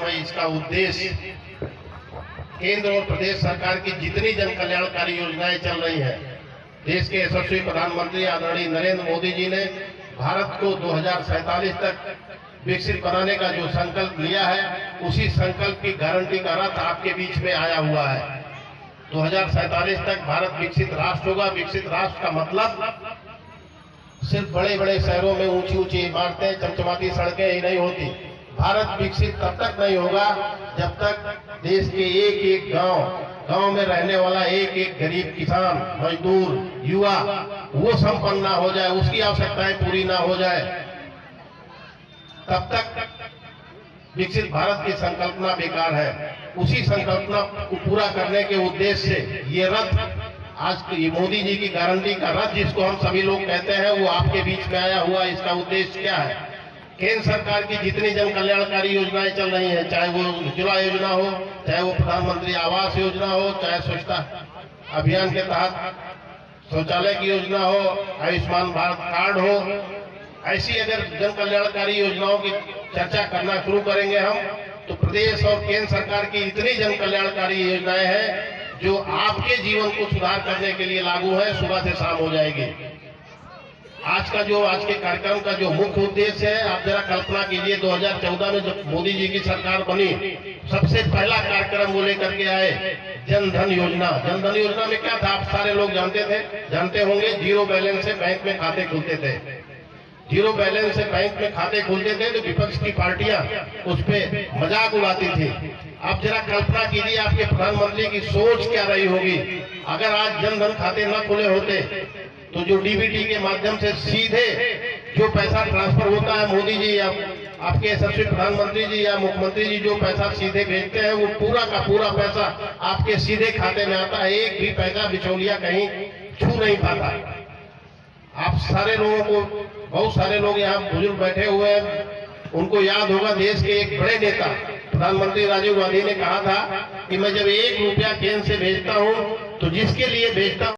मैं इसका उद्देश्य केंद्र और प्रदेश सरकार की जितनी जन कल्याणकारी योजनाएं चल रही हैं, देश के यशस्वी प्रधानमंत्री आदरणीय नरेंद्र मोदी जी ने भारत को 2047 तक विकसित बनाने का जो संकल्प लिया है, उसी संकल्प की गारंटी का रथ आपके बीच में आया हुआ है। 2047 तक भारत विकसित राष्ट्र होगा। विकसित राष्ट्र का मतलब सिर्फ बड़े बड़े शहरों में ऊंची ऊंची इमारतें, चमचमाती सड़कें ही नहीं होती। भारत विकसित तब तक नहीं होगा जब तक देश के एक एक गांव में रहने वाला एक एक गरीब किसान, मजदूर, युवा वो संपन्न ना हो जाए, उसकी आवश्यकताएं पूरी ना हो जाए, तब तक विकसित भारत की संकल्पना बेकार है। उसी संकल्पना को पूरा करने के उद्देश्य से ये रथ, आज ये मोदी जी की गारंटी का रथ जिसको हम सभी लोग कहते हैं, वो आपके बीच में आया हुआ। इसका उद्देश्य क्या है? केंद्र सरकार की जितनी जन कल्याणकारी योजनाएं चल रही हैं, चाहे वो उज्ज्वला योजना हो, चाहे वो प्रधानमंत्री आवास योजना हो, चाहे स्वच्छता अभियान के तहत शौचालय की योजना हो, आयुष्मान भारत कार्ड हो, ऐसी अगर जन कल्याणकारी योजनाओं की चर्चा करना शुरू करेंगे हम, तो प्रदेश और केंद्र सरकार की इतनी जन कल्याणकारी योजनाएं हैं जो आपके जीवन को सुधार करने के लिए लागू है, सुबह से शाम हो जाएगी। आज के कार्यक्रम का जो मुख्य उद्देश्य है, आप जरा कल्पना कीजिए, 2014 में जब मोदी जी की सरकार बनी, सबसे पहला कार्यक्रम वो लेकर के आए जन धन योजना। जन धन योजना में क्या था, आप सारे लोग जानते होंगे, जीरो बैलेंस से बैंक में खाते खुलते थे। जीरो बैलेंस से बैंक में खाते खुलते थे तो विपक्ष की पार्टियां उस पे मजाक उड़ाती थी। आप जरा कल्पना कीजिए आपके प्रधानमंत्री की सोच क्या रही होगी अगर आज जन धन खाते न खुले होते, तो जो डीबीटी के माध्यम से सीधे जो पैसा ट्रांसफर होता है, मोदी जी या आपके यशस्वी प्रधानमंत्री जी या मुख्यमंत्री जी जो पैसा सीधे भेजते हैं, वो पूरा का पूरा पैसा आपके सीधे खाते में आता है। एक भी पैसा बिचौलिया कहीं छू नहीं पाता। आप सारे लोगों को, बहुत सारे लोग यहाँ बुजुर्ग बैठे हुए हैं, उनको याद होगा देश के एक बड़े नेता प्रधानमंत्री राजीव गांधी ने कहा था कि मैं जब 1 रुपया केंद्र से भेजता हूँ तो जिसके लिए भेजता हूँ